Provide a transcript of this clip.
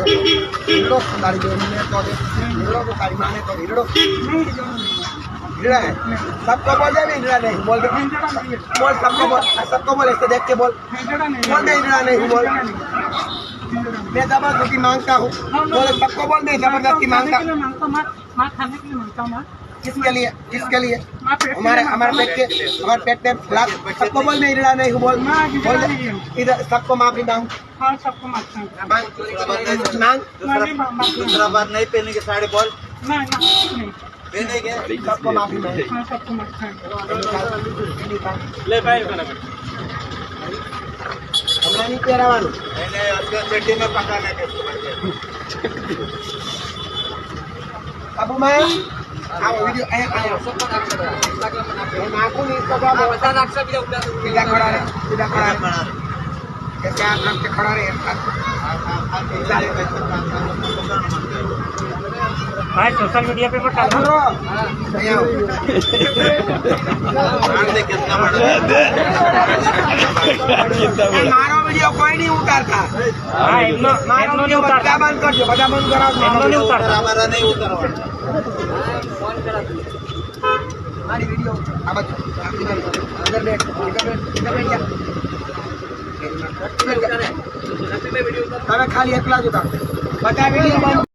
हिरड़ो तारी बेन ने तो हिरड़ो को तारी माने तो हिरड़ो हिरड़ा है सबको बोल दे हिरड़ा नहीं बोल दे बोल सबको बोल ऐसे देख के बोल बोल दे हिरड़ा नहीं बोल मैं जबरदस्ती मांगता हूँ बोले सबको बोल दे जबरदस्ती मांगता किसके लिए हमारे पेट पे सबको बोल दे हिरड़ा नहीं बोल बोल दे इधर सबको माफी मांग सबको मांग दूसरा बार नहीं पहनेंगे साड़ी बोल नहीं पहनेंगे सबको माफी मांग सबको मांग ले भाई हमारा नहीं પહેરાવાનું मैंने उसके पेटी में पकाने के अबू मैं आओ वीडियो आया नाखून इंस्टाग्राम सीधा खड़ा रहे कैसे आप रख के खड़ा रहे भाई सोशल मीडिया पे मत डालो कितना मारो वीडियो कोई नहीं उतारता हाँ मारो वीडियो બધા બંધ કરજો બધા બંધ કરાવો नहीं उतारता हमारा नहीं उतरवा મારી વીડિયો આ બધું અંદર બેઠ जा તમે ખાલી એકલા જ ઉતારો બધા વીડિયો